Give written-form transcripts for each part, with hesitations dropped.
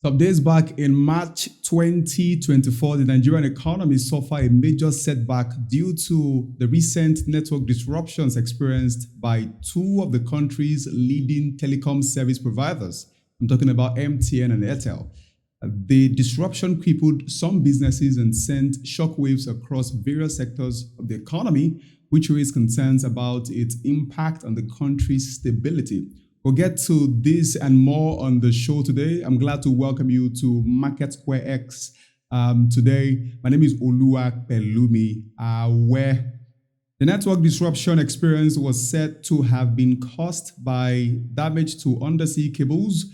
Some days back in March 2024, the Nigerian economy suffered a major setback due to the recent network disruptions experienced by two of the country's leading telecom service providers. I'm talking about MTN and Airtel. The disruption crippled some businesses and sent shockwaves across various sectors of the economy, which raised concerns about its impact on the country's stability. We'll get to this and more on the show today. I'm glad to welcome you to MarketSquare X today. My name is Oluwa Pelumi, where the network disruption experience was said to have been caused by damage to undersea cables,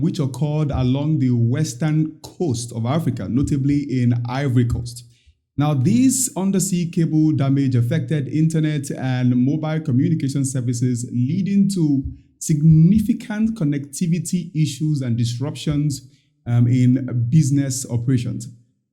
which occurred along the western coast of Africa, notably in Ivory Coast. Now, this undersea cable damage affected internet and mobile communication services, leading to significant connectivity issues and disruptions in business operations.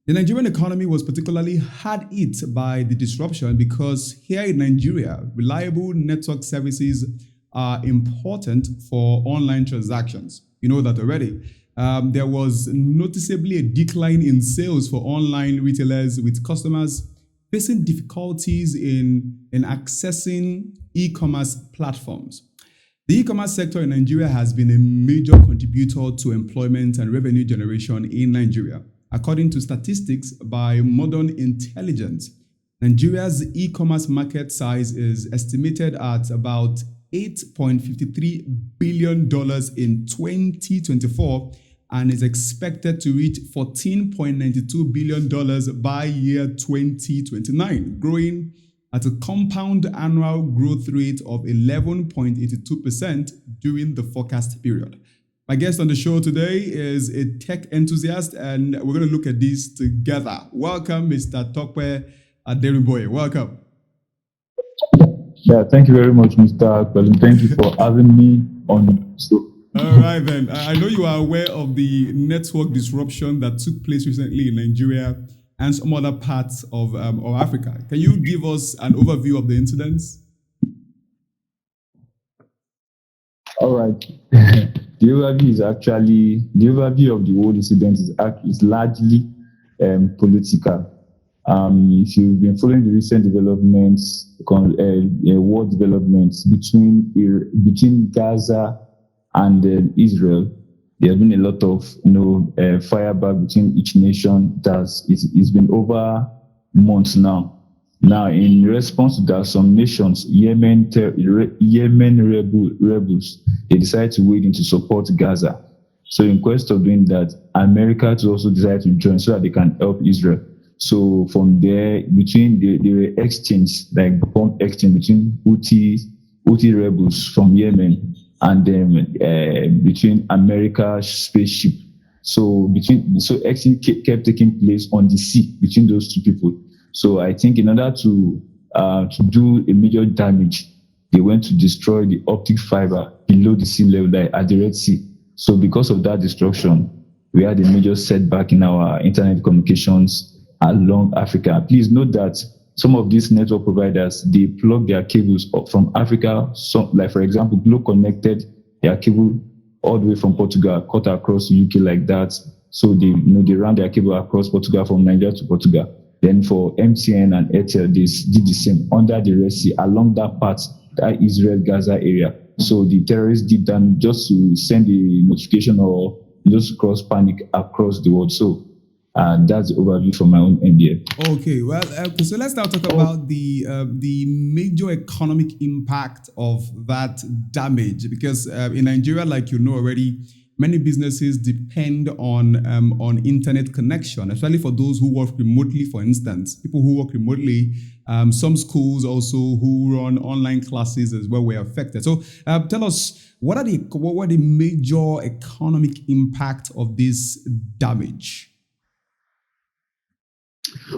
The Nigerian economy was particularly hard hit by the disruption because here in Nigeria, reliable network services are important for online transactions. You know that already. There was noticeably a decline in sales for online retailers, with customers facing difficulties in accessing e-commerce platforms. The e-commerce sector in Nigeria has been a major contributor to employment and revenue generation in Nigeria. According to statistics by Modern Intelligence, Nigeria's e-commerce market size is estimated at about $8.53 billion in 2024 and is expected to reach $14.92 billion by year 2029, growing at a compound annual growth rate of 11.82% during the forecast period. My guest on the show today is a tech enthusiast, and we're going to look at this together. Welcome, Mr. Tokwe Aderiboye. Welcome. Yeah, thank you very much, Mr. Pelum. Thank you for having me on. All right, then. I know you are aware of the network disruption that took place recently in Nigeria and some other parts of Africa. Can you give us an overview of the incidents? All right. The overview of the whole incident is largely political. If you've been following the recent developments, war developments between Gaza and Israel, there has been a lot of fireback between each nation. It's been over months now. Now, in response to that, some nations, Yemen rebels, they decided to wade in to support Gaza. So, in quest of doing that, America also decided to join so that they can help Israel. So, from there, there were exchange, like bomb exchange between Houthi rebels from Yemen and then between America's spaceship. So exchange kept taking place on the sea between those two people. So I think in order to do a major damage, they went to destroy the optic fiber below the sea level at the Red Sea. So because of that destruction, we had a major setback in our internet communications along Africa. Please note that some of these network providers, they plug their cables up from Africa. So, like for example, Glo connected their cable all the way from Portugal, cut across the UK like that. So they ran their cable across Portugal from Nigeria to Portugal. Then for MTN and Airtel, they did the same under the Red Sea along that part, that Israel-Gaza area. So the terrorists did that just to send a notification or just cause panic across the world. So that's the overview from my own MBA. Okay, well, so let's now talk about the major economic impact of that damage, because in Nigeria, like you know already, many businesses depend on internet connection, especially for those who work remotely. For instance, people who work remotely, some schools also who run online classes as well were affected. So tell us, what were the major economic impact of this damage?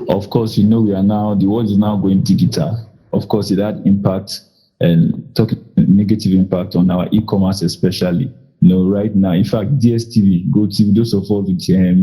Of course, the world is now going digital. Of course, it had impact and negative impact on our e-commerce, especially. Right now, in fact, DSTV, GoTV, those of us with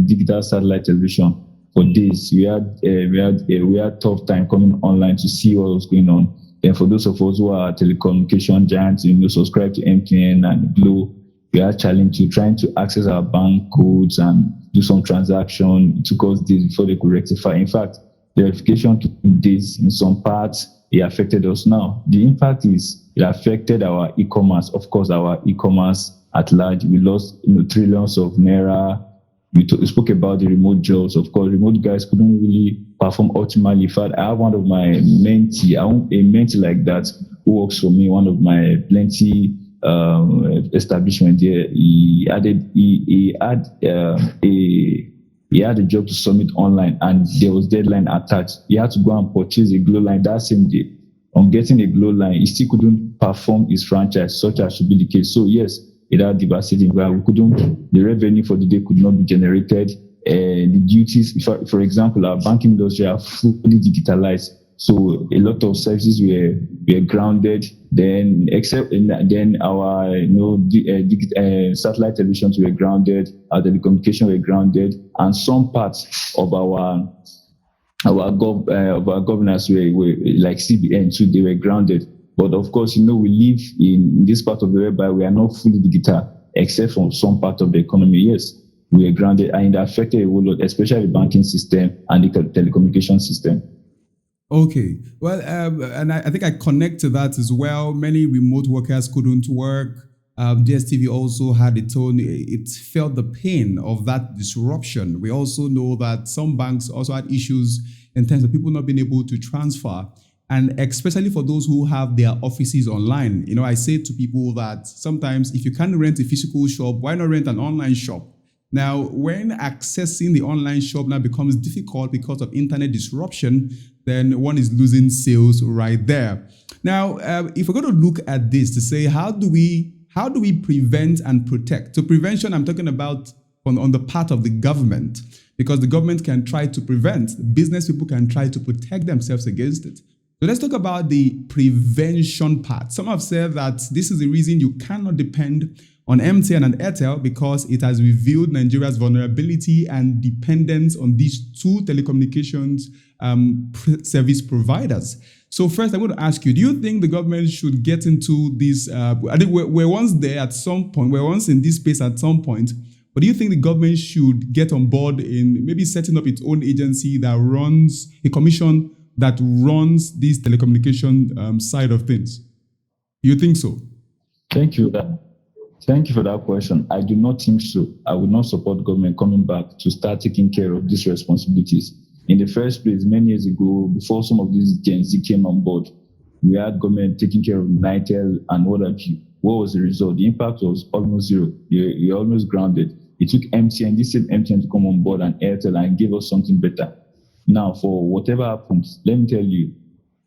digital satellite television, for days we had tough time coming online to see what was going on. And for those of us who are telecommunication giants, subscribe to MTN and Glo, we had challenge to trying to access our bank codes and do some transaction. It took us days before they could rectify. In fact, the verification took days in some parts. It affected us now. The impact is it affected our e-commerce. Of course, our e-commerce at large. We lost trillions of naira. We spoke about the remote jobs. Of course, remote guys couldn't really perform optimally. In fact, I have one of my mentee, I want a mentee like that who works for me, one of my plenty establishment there. He had a job to submit online, and there was deadline attached. He had to go and purchase a glow line that same day. On getting a glow line, he still couldn't perform his franchise, such as should be the case. So yes, it had devastating, but the revenue for the day could not be generated. The duties, for example, our banking industry are fully digitalized. So a lot of services were grounded. Then our satellite televisions were grounded. Our telecommunication were grounded, and some parts of our governors were like CBN too. They were grounded. But of course, we live in this part of the world whereby we are not fully digital, except from some part of the economy. Yes, we are grounded, and it affected a whole lot, especially the banking system and the telecommunication system. Okay, well, and I think I connect to that as well. Many remote workers couldn't work. DSTV also had its own, it felt the pain of that disruption. We also know that some banks also had issues in terms of people not being able to transfer. And especially for those who have their offices online. I say to people that sometimes if you can't rent a physical shop, why not rent an online shop? Now, when accessing the online shop now becomes difficult because of internet disruption, then one is losing sales right there. Now, if we're going to look at this to say, how do we prevent and protect? So prevention, I'm talking about on the part of the government, because the government can try to prevent, business people can try to protect themselves against it. So let's talk about the prevention part. Some have said that this is the reason you cannot depend on MTN and Airtel, because it has revealed Nigeria's vulnerability and dependence on these two telecommunications service providers. So first, I want to ask you, do you think the government should get into this? I think we're once there at some point, we're once in this space at some point, but do you think the government should get on board in maybe setting up its own agency that runs, a commission that runs this telecommunication side of things? Do you think so? Thank you. Thank you for that question. I do not think so. I would not support government coming back to start taking care of these responsibilities. In the first place, many years ago, before some of these Gen Z came on board, we had government taking care of Nitel and what have you. What was the result? The impact was almost zero. You're almost grounded. It took MTN, this same MTN, to come on board and Airtel and give us something better. Now, for whatever happens, let me tell you,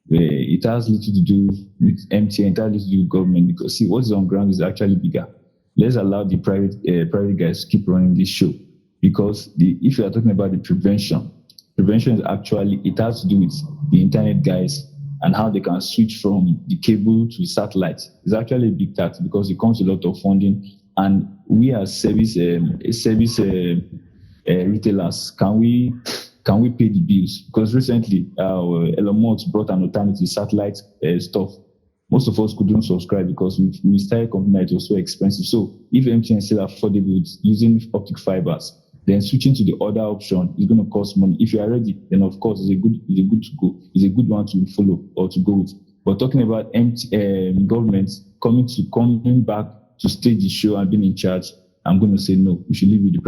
it has little to do with MTN, it has little to do with government, because see, what's on ground is actually bigger. Let's allow the private guys to keep running this show, because if you are talking about the prevention is actually, it has to do with the internet guys and how they can switch from the cable to satellite. It's actually a big task because it comes with a lot of funding, and we as service retailers, can we pay the bills? Because recently, Elon Musk brought an alternative satellite stuff. Most of us couldn't subscribe because we started complaining it was so expensive. So if MTN is still affordable with using optic fibers, then switching to the other option is going to cost money. If you are ready, then of course it's a good one to follow or to go with. But talking about government coming back to stage the show and being in charge, I'm going to say no. We should leave with the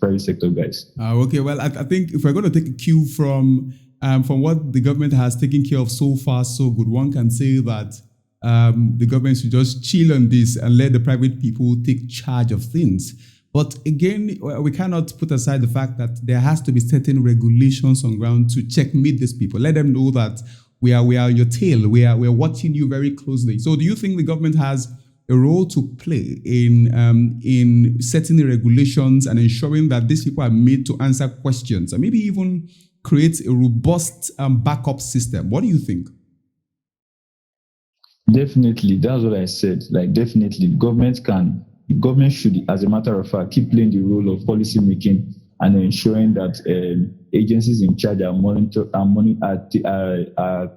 private sector guys. Okay, well, I think if we're going to take a cue from what the government has taken care of so far, so good, one can say that the government should just chill on this and let the private people take charge of things. But again, we cannot put aside the fact that there has to be certain regulations on ground to checkmate these people. Let them know that we are on your tail. We are watching you very closely. So do you think the government has a role to play in setting the regulations and ensuring that these people are made to answer questions, and maybe even create a robust backup system? What do you think? Definitely, that's what I said. Like, definitely, the government should, as a matter of fact, keep playing the role of policy making and ensuring that agencies in charge are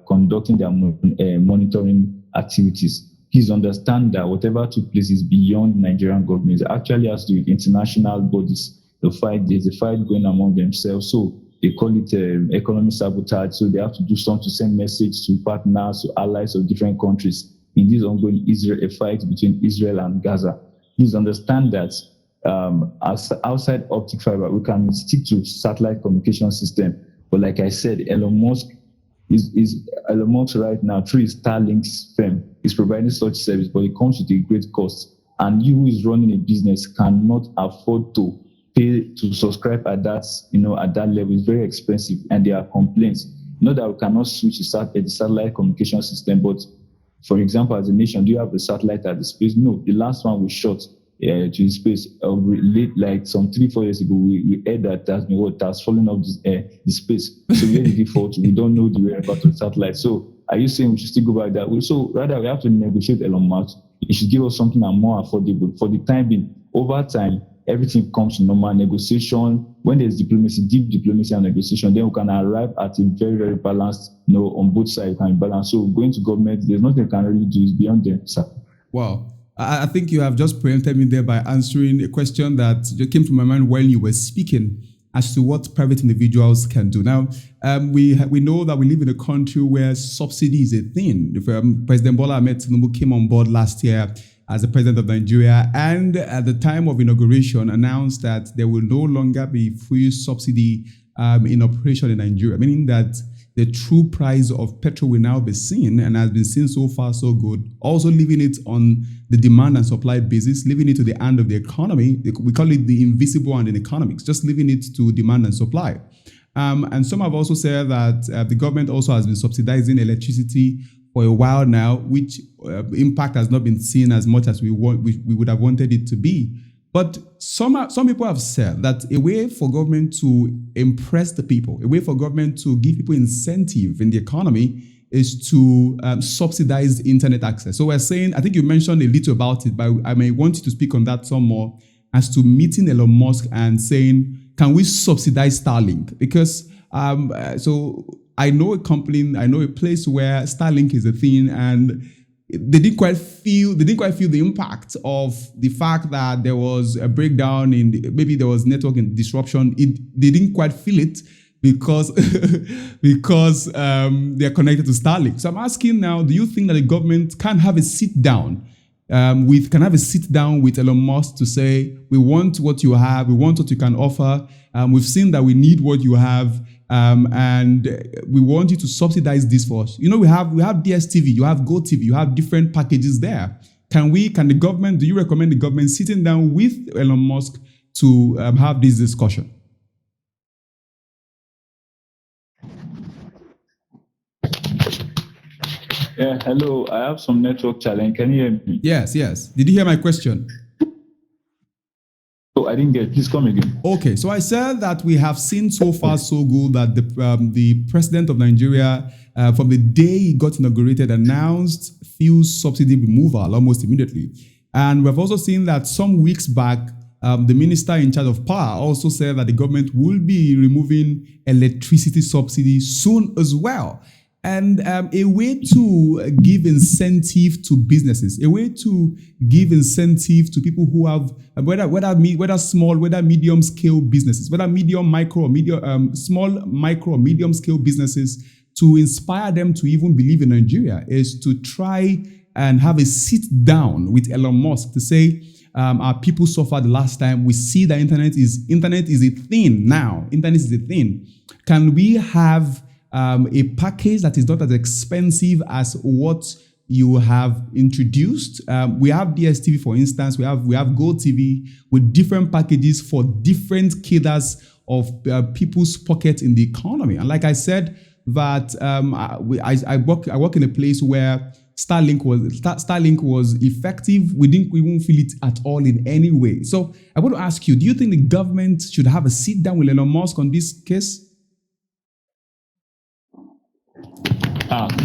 conducting their monitoring activities. please understand that whatever took place is beyond Nigerian government. It actually has to do with international bodies. There's a fight going among themselves. So they call it economic sabotage. So they have to do something to send message to partners, to allies of different countries in this ongoing a fight between Israel and Gaza. Please understand that as outside optic fiber, we can stick to satellite communication system. But like I said, Elon Musk right now through his Starlink's firm is providing such service, but it comes with a great cost. And you who is running a business cannot afford to pay to subscribe at that, at that level. It's very expensive, and there are complaints. Not that we cannot switch to the satellite communication system, but for example, as a nation, do you have a satellite at the space? No, the last one we shot to the space like some 3-4 years ago. We heard that has fallen off the space. So where did it fall to? We don't know the whereabouts of the satellite. So are you saying we should still go back that way? So rather, we have to negotiate Elon Musk. He should give us something that more affordable. For the time being, over time, everything comes to normal negotiation. When there's diplomacy, deep diplomacy and negotiation, then we can arrive at a very, very balanced, on both sides can balance. So going to government, there's nothing they can really do. It's beyond them, sir. Wow. I think you have just preempted me there by answering a question that just came to my mind when you were speaking as to what private individuals can do. Now, we know that we live in a country where subsidy is a thing. If, President Bola Ahmed Tinubu came on board last year as the president of Nigeria, and at the time of inauguration announced that there will no longer be free subsidy in operation in Nigeria, meaning that the true price of petrol will now be seen, and has been seen so far so good. Also leaving it on the demand and supply basis, leaving it to the hand of the economy. We call it the invisible hand in economics, just leaving it to demand and supply. And some have also said that the government also has been subsidizing electricity for a while now, which impact has not been seen as much as we would have wanted it to be. But some people have said that a way for government to impress the people, a way for government to give people incentive in the economy is to subsidize internet access. So we're saying, I think you mentioned a little about it, but I may want you to speak on that some more as to meeting Elon Musk and saying, can we subsidize Starlink? Because so I know a company, I know a place where Starlink is a thing, and they didn't quite feel the impact of the fact that there was a breakdown maybe there was network disruption. They didn't quite feel it because they're connected to Starlink. So I'm asking now, do you think that the government can have a sit down with Elon Musk to say, we want what you have, we want what you can offer. We've seen that we need what you have. And we want you to subsidize this for us. We have DSTV, you have GoTV, you have different packages there. Do you recommend the government sitting down with Elon Musk to have this discussion? Yeah, hello, I have some network challenge. Can you hear me? Yes. Did you hear my question? Oh, I didn't get it. Please come again. Okay, so I said that we have seen so far so good that the president of Nigeria, from the day he got inaugurated, announced fuel subsidy removal almost immediately. And we've also seen that some weeks back, the minister in charge of power also said that the government will be removing electricity subsidy soon as well. And a way to give incentive to businesses, a way to give incentive to people who have whether small, whether medium scale businesses, whether small, micro, medium scale businesses, to inspire them to even believe in Nigeria, is to try and have a sit down with Elon Musk to say, our people suffered the last time. We see that internet is a thing now. Internet is a thing. Can we have a package that is not as expensive as what you have introduced? We have DSTV, for instance. We have GoTV with different packages for different cadres of people's pockets in the economy. And like I said, that I work in a place where Starlink was effective. We didn't even feel it at all in any way. So I want to ask you, do you think the government should have a sit down with Elon Musk on this case?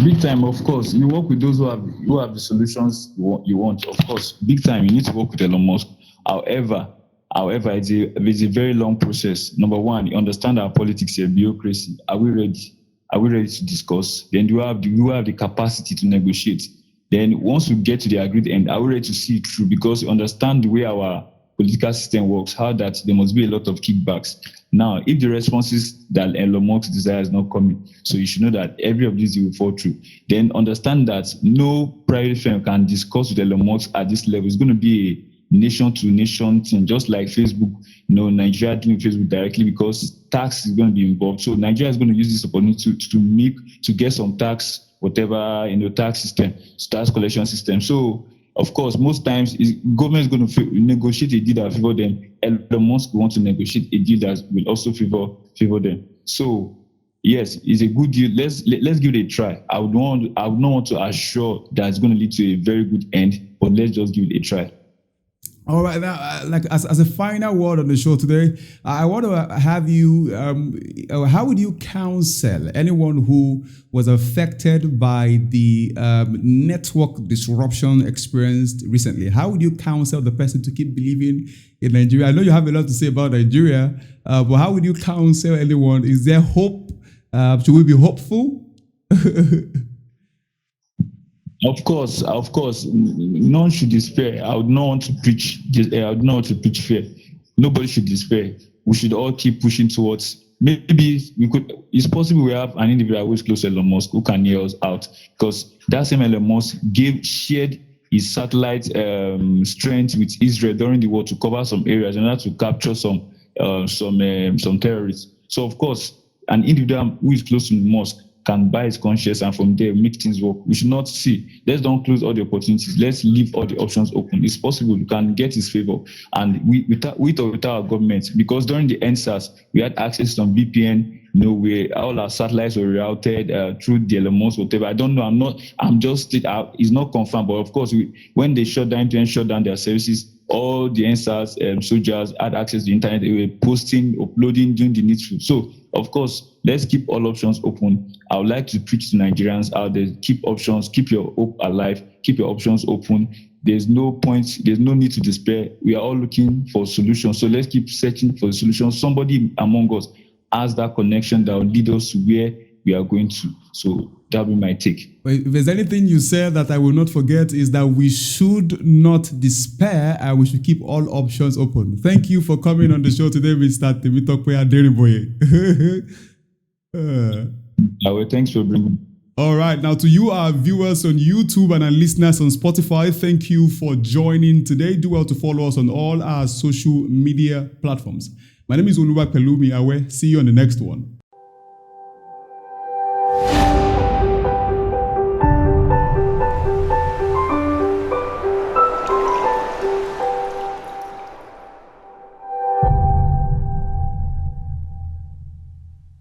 Big time, of course. You work with those who have the solutions you want. Of course, big time. You need to work with Elon Musk. However, it's a very long process. Number one, you understand our politics here, bureaucracy. Are we ready? Are we ready to discuss? Then do you have the capacity to negotiate? Then once we get to the agreed end, are we ready to see it through? Because we understand the way our political system works, how that there must be a lot of kickbacks. Now, if the responses that Elon Musk desires is not coming, so you should know that every of these will fall through. Then understand that no private firm can discuss with Elon Musk at this level. It's going to be a nation-to-nation thing, just like Facebook. Nigeria doing Facebook directly because tax is going to be involved. So Nigeria is going to use this opportunity to get some tax, whatever, tax system, tax collection system. So of course, most times government is going to negotiate a deal that favor them. Elon Musk will want to negotiate a deal that will also favor them. So yes, it's a good deal. Let's give it a try. I would not want to assure that it's going to lead to a very good end, but let's just give it a try. All right, now, as a final word on the show today, I want to have you. How would you counsel anyone who was affected by the network disruption experienced recently? How would you counsel the person to keep believing in Nigeria? I know you have a lot to say about Nigeria, but how would you counsel anyone? Is there hope? Should we be hopeful? Of course, none should despair. I would not want to preach fear. Nobody should despair. We should all keep pushing towards. Maybe we could. It's possible we have an individual who is close to Elon Musk who can hear us out, because that same Elon Musk shared his satellite strength with Israel during the war to cover some areas in order to capture some terrorists. So of course, an individual who is close to Musk can buy his conscience and from there make things work. We should not see. Let's don't close all the opportunities. Let's leave all the options open. It's possible. You can get his favor. And with or without our government, because during the NSAS, we had access to some VPN, where all our satellites were routed through the Musk, whatever. I don't know. It's not confirmed. But of course, when they MTN shut down their services, all the NSAS soldiers had access to the internet. They were posting, uploading, doing the needful. So, of course, let's keep all options open. I would like to preach to Nigerians out there: keep options, keep your hope alive, keep your options open. There's no need to despair. We are all looking for solutions. So let's keep searching for the solutions. Somebody among us has that connection that will lead us to where we are going to. So that'll be my take. If there's anything you said that I will not forget, is that we should not despair and we should keep all options open. Thank you for coming on the show today, Mr. Temitope Aderiboye. Thanks for bringing me. All right. Now, to you, our viewers on YouTube and our listeners on Spotify, thank you for joining today. Do well to follow us on all our social media platforms. My name is Oluwa Pelumi Awe. See you on the next one.